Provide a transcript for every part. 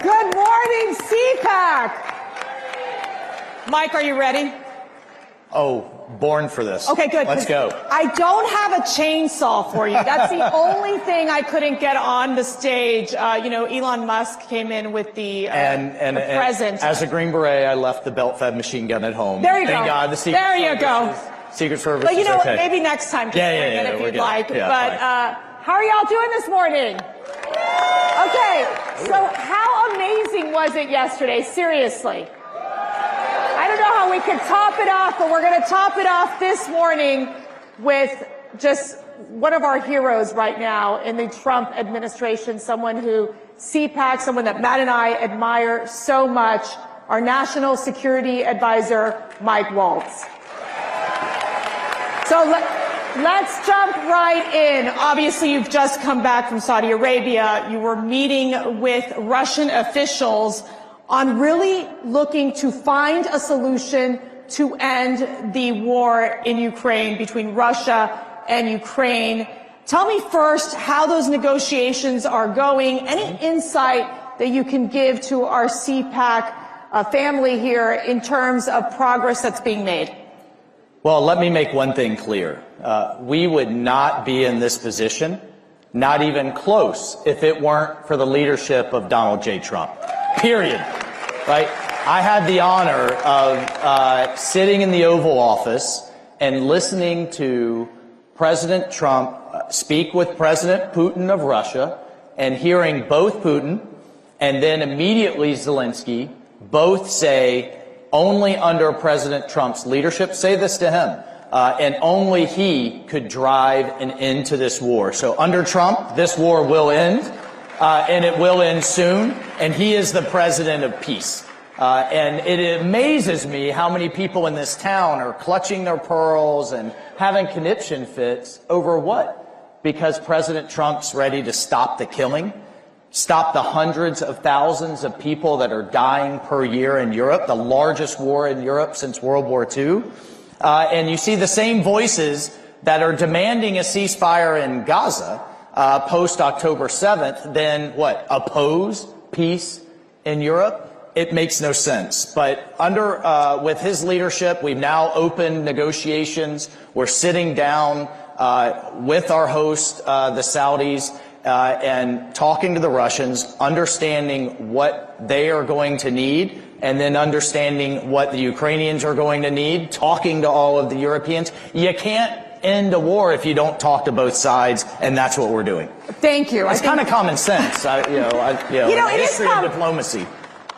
Good morning, CPAC. Mike, are you ready? Oh, born for this. Okay, good. Let's go. I don't have a chainsaw for you. That's the only thing I couldn't get on the stage. Elon Musk came in with the present. As a Green Beret, I left the belt-fed machine gun at home. There you Thank go. God the Secret there you Service go. Secret Service. But you know okay. what? Maybe next time. Yeah, if you'd good. like. Yeah, but how are y'all doing this morning? Okay. So how amazing was it yesterday? Seriously. I don't know how we could top it off, but we're going to top it off this morning with just one of our heroes right now in the Trump administration, someone who CPAC, someone that Matt and I admire so much, our National Security Advisor, Mike Waltz. So let's jump right in. Obviously, you've just come back from Saudi Arabia. You were meeting with Russian officials on really looking to find a solution to end the war in Ukraine between Russia and Ukraine. Tell me first how those negotiations are going. Any insight that you can give to our CPAC family here in terms of progress that's being made? Well, let me make one thing clear. We would not be in this position, not even close, if it weren't for the leadership of Donald J. Trump. Period. Right? I had the honor of sitting in the Oval Office and listening to President Trump speak with President Putin of Russia and hearing both Putin and then immediately Zelensky both say only under President Trump's leadership, say this to him, and only he could drive an end to this war. So under Trump, this war will end. And it will end soon, and he is the president of peace. And it amazes me how many people in this town are clutching their pearls and having conniption fits over what? Because President Trump's ready to stop the killing, stop the hundreds of thousands of people that are dying per year in Europe, the largest war in Europe since World War II. And you see the same voices that are demanding a ceasefire in Gaza post-October 7th, then what? Oppose peace in Europe? It makes no sense. But with his leadership, we've now opened negotiations. We're sitting down with our host, the Saudis, and talking to the Russians, understanding what they are going to need, and then understanding what the Ukrainians are going to need, talking to all of the Europeans. You can't end a war if you don't talk to both sides, and that's what we're doing. Thank you. It's kind of common sense, history of diplomacy.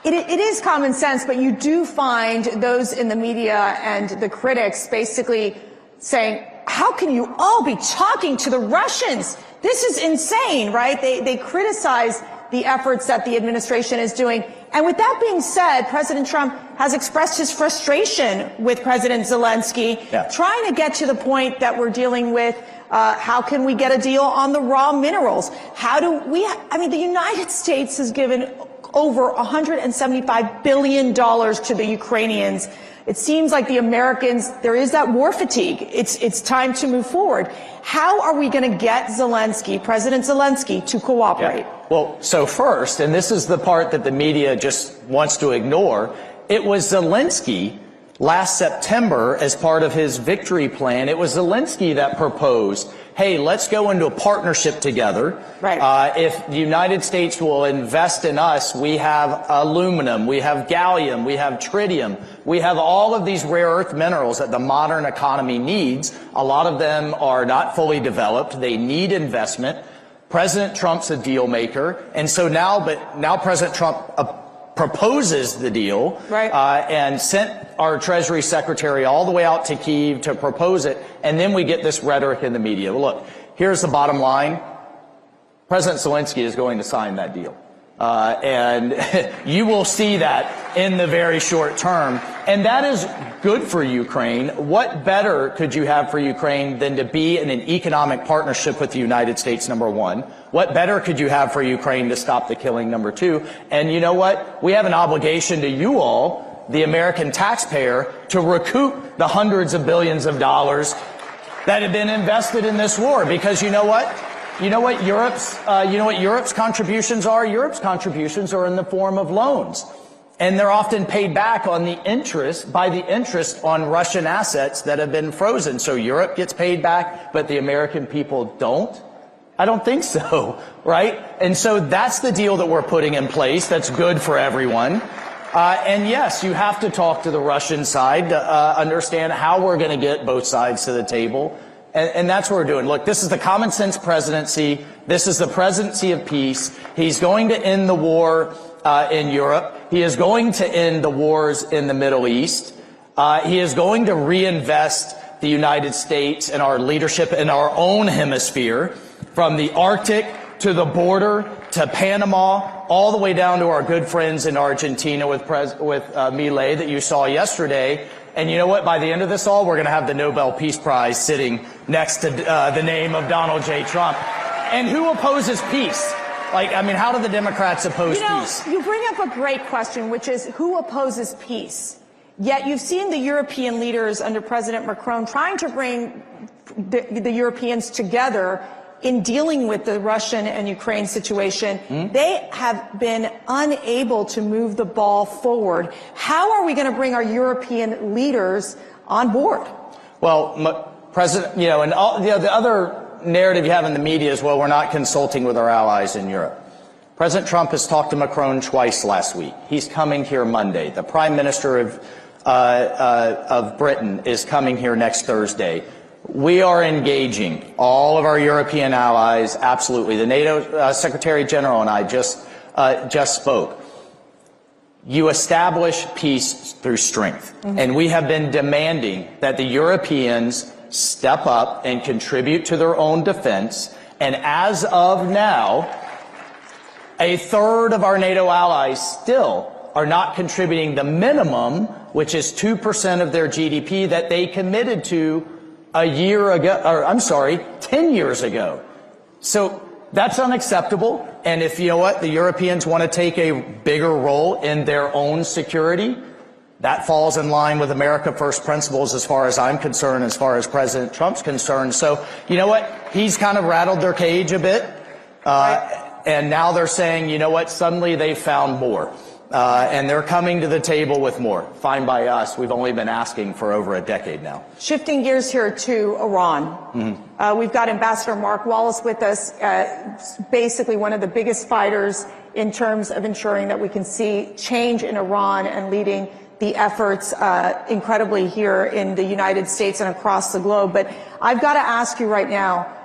It is common sense, but you do find those in the media and the critics basically saying, how can you all be talking to the Russians? This is insane, right? They criticize the efforts that the administration is doing. And with that being said, President Trump has expressed his frustration with President Zelensky, trying to get to the point that we're dealing with. How can we get a deal on the raw minerals? The United States has given over $175 billion to the Ukrainians. It seems like the Americans, there is that war fatigue. It's time to move forward. How are we going to get President Zelensky, to cooperate? Yeah. Well, so first, and this is the part that the media just wants to ignore, it was Zelensky last September as part of his victory plan. It was Zelensky that proposed, hey, let's go into a partnership together. Right. If the United States will invest in us, we have aluminum, we have gallium, we have tritium, we have all of these rare earth minerals that the modern economy needs. A lot of them are not fully developed. They need investment. President Trump's a deal maker. And so now President Trump proposes the deal, and sent our Treasury Secretary all the way out to Kyiv to propose it, and then we get this rhetoric in the media. Well, look, here's the bottom line. President Zelensky is going to sign that deal. And you will see that in the very short term. And that is good for Ukraine. What better could you have for Ukraine than to be in an economic partnership with the United States, number one? What better could you have for Ukraine to stop the killing, number two? And you know what? We have an obligation to you all, the American taxpayer, to recoup the hundreds of billions of dollars that have been invested in this war. Because you know what? You know what Europe's contributions are? Europe's contributions are in the form of loans. And they're often paid back on the interest, by the interest on Russian assets that have been frozen. So Europe gets paid back, but the American people don't? I don't think so, right? And so that's the deal that we're putting in place that's good for everyone. And yes, you have to talk to the Russian side to understand how we're going to get both sides to the table. And that's what we're doing. Look, this is the common sense presidency. This is the presidency of peace. He's going to end the war in Europe. He is going to end the wars in the Middle East. He is going to reinvest the United States and our leadership in our own hemisphere, from the Arctic to the border to Panama, all the way down to our good friends in Argentina with Milei that you saw yesterday. And you know what? By the end of this all, we're going to have the Nobel Peace Prize sitting next to the name of Donald J. Trump. And who opposes peace? Like, I mean, how do the Democrats oppose peace? You bring up a great question, which is who opposes peace? Yet you've seen the European leaders under President Macron trying to bring the Europeans together in dealing with the Russian and Ukraine situation. They have been unable to move the ball forward. How are we going to bring our European leaders on board? Well, President, and all, the other narrative you have in the media is, well, we're not consulting with our allies in Europe. President Trump has talked to Macron twice last week. He's coming here Monday. The Prime Minister of Britain is coming here next Thursday. We are engaging all of our European allies, absolutely. The NATO Secretary General and I just spoke. You establish peace through strength. And we have been demanding that the Europeans step up and contribute to their own defense. And as of now, a third of our NATO allies still are not contributing the minimum, which is 2% of their GDP that they committed to a year ago, or I'm sorry, 10 years ago. So that's unacceptable. And if you know what, the Europeans want to take a bigger role in their own security, that falls in line with America First principles as far as I'm concerned, as far as President Trump's concerned. So, you know what? He's kind of rattled their cage a bit. And now they're saying, you know what? Suddenly they found more. And they're coming to the table with more. Fine by us. We've only been asking for over a decade now. Shifting gears here to Iran. We've got Ambassador Mark Wallace with us, basically one of the biggest fighters in terms of ensuring that we can see change in Iran and leading the efforts incredibly here in the United States and across the globe. But I've got to ask you right now,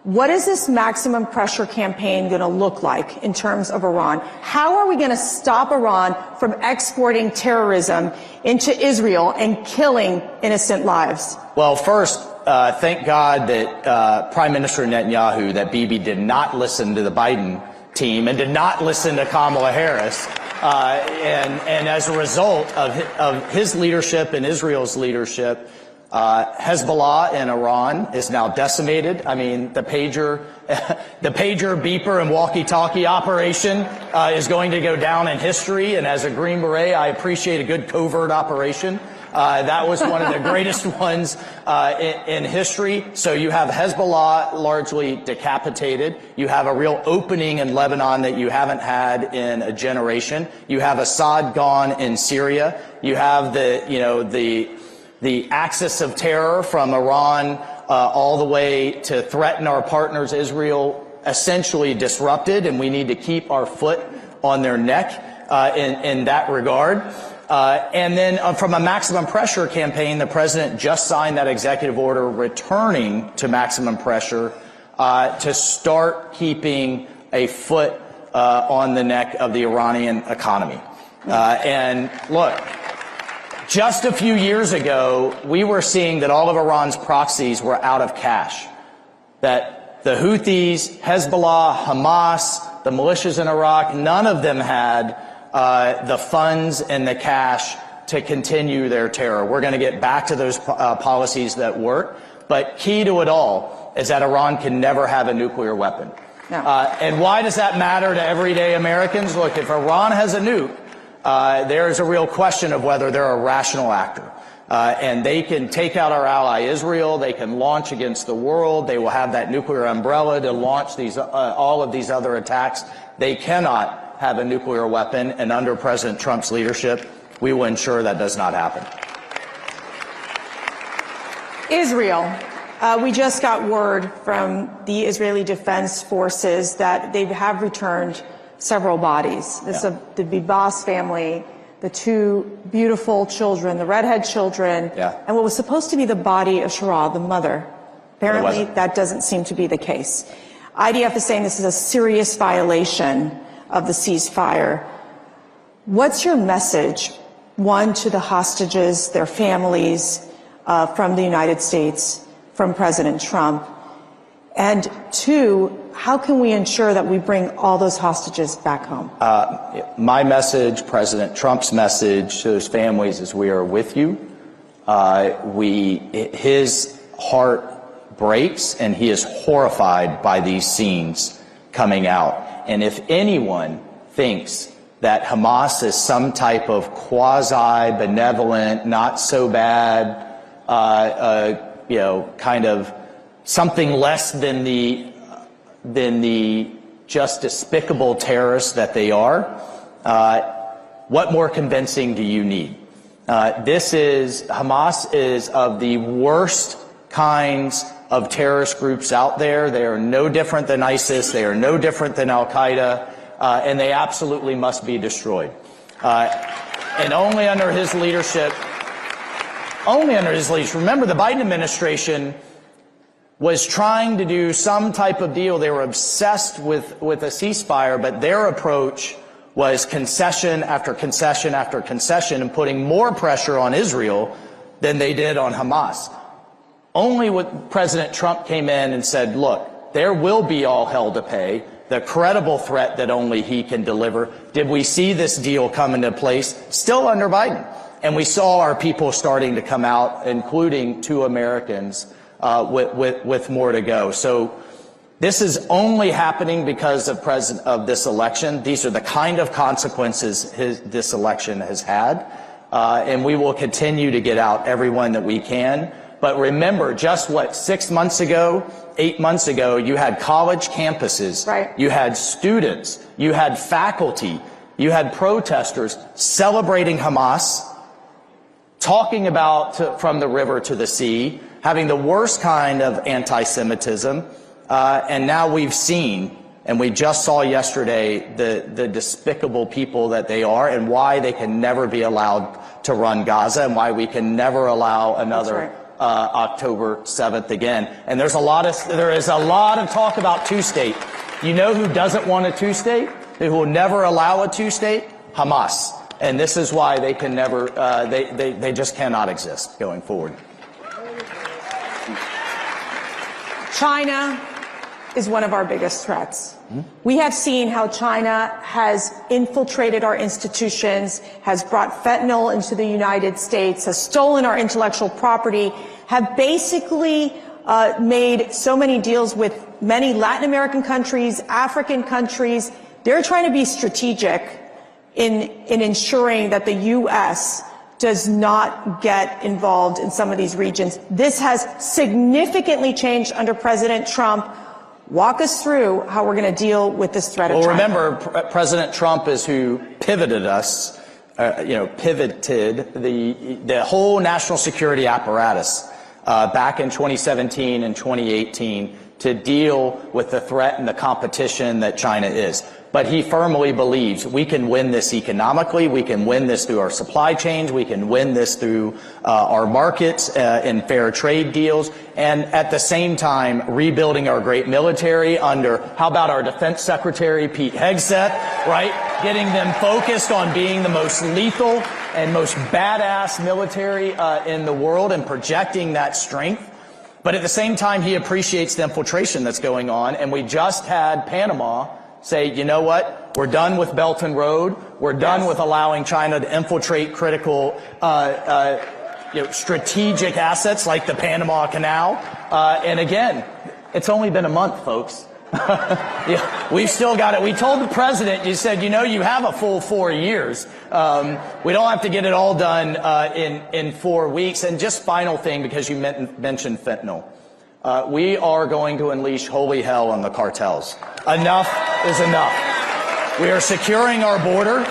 what is this maximum pressure campaign going to look like in terms of Iran? How are we going to stop Iran from exporting terrorism into Israel and killing innocent lives? Well, first, thank God that Prime Minister Netanyahu, that Bibi did not listen to the Biden team and did not listen to Kamala Harris. And as a result of his leadership and Israel's leadership, Hezbollah in Iran is now decimated. I mean, the pager, beeper, and walkie-talkie operation is going to go down in history. And as a Green Beret, I appreciate a good covert operation. That was one of the greatest ones in history. So you have Hezbollah largely decapitated. You have a real opening in Lebanon that you haven't had in a generation. You have Assad gone in Syria. You have the axis of terror from Iran all the way to threaten our partners, Israel, essentially disrupted, and we need to keep our foot on their neck in that regard. And then from a maximum pressure campaign, the president just signed that executive order returning to maximum pressure to start keeping a foot on the neck of the Iranian economy. And look, just a few years ago, we were seeing that all of Iran's proxies were out of cash, that the Houthis, Hezbollah, Hamas, the militias in Iraq, none of them had the funds and the cash to continue their terror. We're going to get back to those policies that work. But key to it all is that Iran can never have a nuclear weapon. No. And why does that matter to everyday Americans? Look, if Iran has a nuke, there is a real question of whether they're a rational actor. And they can take out our ally Israel. They can launch against the world. They will have that nuclear umbrella to launch these, all of these other attacks. They cannot have a nuclear weapon. And under President Trump's leadership, we will ensure that does not happen. Israel. We just got word from the Israeli Defense Forces that they have returned several bodies. This is the Bibas family, the two beautiful children, the redhead children, and what was supposed to be the body of Shara, the mother. Apparently, that doesn't seem to be the case. IDF is saying this is a serious violation of the ceasefire. What's your message, one, to the hostages, their families, from the United States, from President Trump? And two, how can we ensure that we bring all those hostages back home? My message, President Trump's message to those families is we are with you. His heart breaks and he is horrified by these scenes coming out. And if anyone thinks that Hamas is some type of quasi-benevolent, not so bad, kind of something less than the just despicable terrorists that they are, what more convincing do you need? Hamas is of the worst kinds of terrorist groups out there. They are no different than ISIS. They are no different than Al-Qaeda, and they absolutely must be destroyed. And only under his leadership, remember the Biden administration was trying to do some type of deal. They were obsessed with a ceasefire, but their approach was concession after concession after concession and putting more pressure on Israel than they did on Hamas. Only when President Trump came in and said, look, there will be all hell to pay, the credible threat that only he can deliver, did we see this deal come into place? Still under Biden. And we saw our people starting to come out, including 2 Americans, with more to go. So this is only happening because of this election. These are the kind of consequences this election has had. And we will continue to get out everyone that we can. But remember, just 6 months ago, 8 months ago, you had college campuses, you had students, you had faculty, you had protesters celebrating Hamas, talking about from the river to the sea, having the worst kind of anti-Semitism, and now we've seen, and we just saw yesterday, the despicable people that they are and why they can never be allowed to run Gaza and why we can never allow another October 7th again. And there is a lot of talk about two-state. You know who doesn't want a two-state? Who will never allow a two-state? Hamas. And this is why they can never, they just cannot exist going forward. China is one of our biggest threats. We have seen how China has infiltrated our institutions, has brought fentanyl into the United States, has stolen our intellectual property, have basically made so many deals with many Latin American countries, African countries. They're trying to be strategic in ensuring that the U.S. does not get involved in some of these regions. This has significantly changed under President Trump. Walk us through how we're going to deal with this threat of China. Well, remember, President Trump is who pivoted us, pivoted the whole national security apparatus back in 2017 and 2018 to deal with the threat and the competition that China is. But he firmly believes we can win this economically, we can win this through our supply chains, we can win this through our markets and fair trade deals, and at the same time rebuilding our great military under, how about our Defense Secretary Pete Hegseth, right? Getting them focused on being the most lethal and most badass military in the world and projecting that strength. But at the same time, he appreciates the infiltration that's going on, and we just had Panama say, you know what, we're done with Belt and Road, we're done with allowing China to infiltrate critical strategic assets like the Panama Canal. And again, it's only been a month, folks. Yeah, we've still got it. We told the president, you said, you know, you have a full 4 years. We don't have to get it all done in 4 weeks. And just final thing, because you mentioned fentanyl. We are going to unleash holy hell on the cartels. Enough is enough. We are securing our border.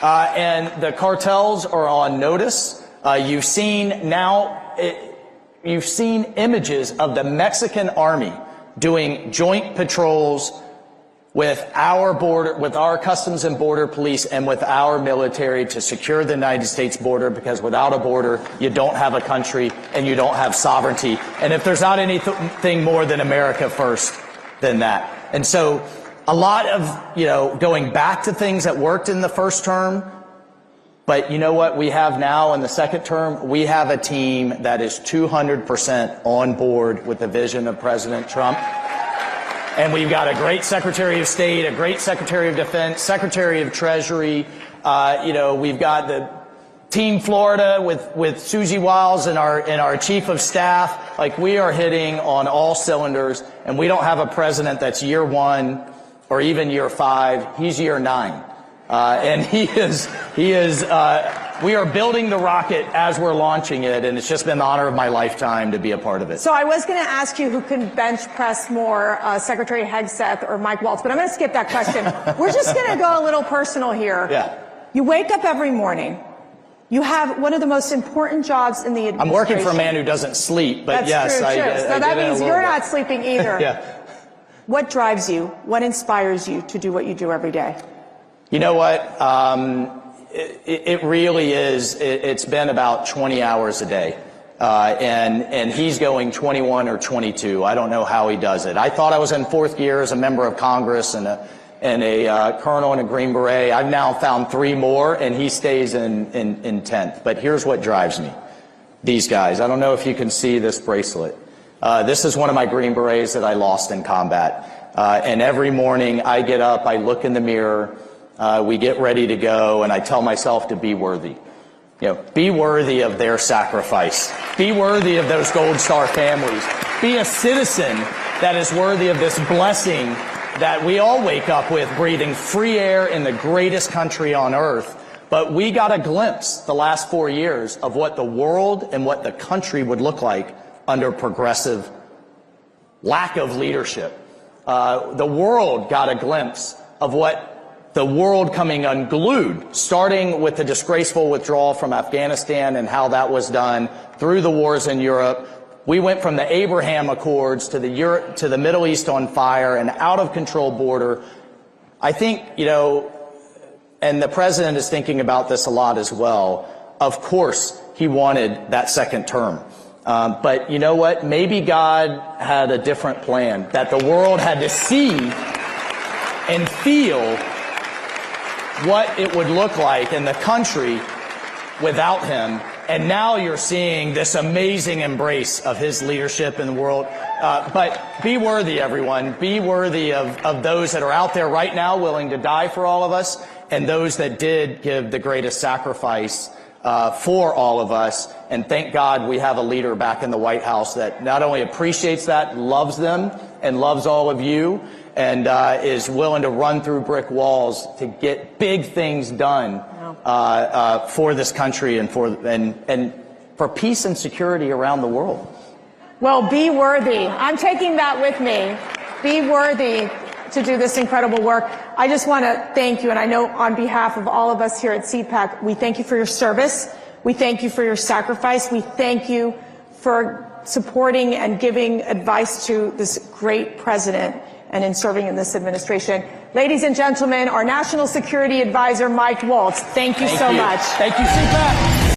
And the cartels are on notice. You've seen images of the Mexican army doing joint patrols with our Customs and Border Police and with our military to secure the United States border, because without a border, you don't have a country and you don't have sovereignty. And if there's not anything more than America first than that. And so a lot of, going back to things that worked in the first term. But you know what we have now in the second term? We have a team that is 200% on board with the vision of President Trump. And we've got a great Secretary of State, a great Secretary of Defense, Secretary of Treasury. We've got the Team Florida with Susie Wiles and our Chief of Staff. Like, we are hitting on all cylinders, and we don't have a president that's year 1 or even year 5. He's year 9. And we are building the rocket as we're launching it, and it's just been the honor of my lifetime to be a part of it. So I was going to ask you who can bench press more, Secretary Hegseth or Mike Waltz, but I'm going to skip that question. We're just going to go a little personal here. Yeah. You wake up every morning. You have one of the most important jobs in the administration. I'm working for a man who doesn't sleep, but That's yes, true, I so that means you're not bit. sleeping either. Yeah. What drives you? What inspires you to do what you do every day? You know what? It really is. It's been about 20 hours a day. And he's going 21 or 22. I don't know how he does it. I thought I was in 4th gear as a member of Congress and a colonel in a Green Beret. I've now found 3 more, and he stays in 10th. But here's what drives me. These guys. I don't know if you can see this bracelet. This is one of my Green Berets that I lost in combat. And every morning I get up, I look in the mirror, we get ready to go, and I tell myself to be worthy. Be worthy of their sacrifice. Be worthy of those Gold Star families. Be a citizen that is worthy of this blessing that we all wake up with, breathing free air in the greatest country on earth. But we got a glimpse the last 4 years of what the world and what the country would look like under progressive lack of leadership. The world got a glimpse of what the world coming unglued, starting with the disgraceful withdrawal from Afghanistan and how that was done, through the wars in Europe. We went from the Abraham Accords to the Middle East on fire, and out of control border. I think, and the president is thinking about this a lot as well. Of course, he wanted that second term. But you know what? Maybe God had a different plan, that the world had to see and feel what it would look like in the country without him. And now you're seeing this amazing embrace of his leadership in the world. But be worthy, everyone. Be worthy of those that are out there right now willing to die for all of us, and those that did give the greatest sacrifice for all of us. And thank God we have a leader back in the White House that not only appreciates that, loves them, and loves all of you, and is willing to run through brick walls to get big things done for this country and for peace and security around the world. Well, be worthy. I'm taking that with me. Be worthy to do this incredible work. I just want to thank you, and I know on behalf of all of us here at CPAC, we thank you for your service. We thank you for your sacrifice. We thank you for supporting and giving advice to this great president and in serving in this administration. Ladies and gentlemen, our National Security Advisor, Mike Waltz. Thank you so much. Thank you, CPAC.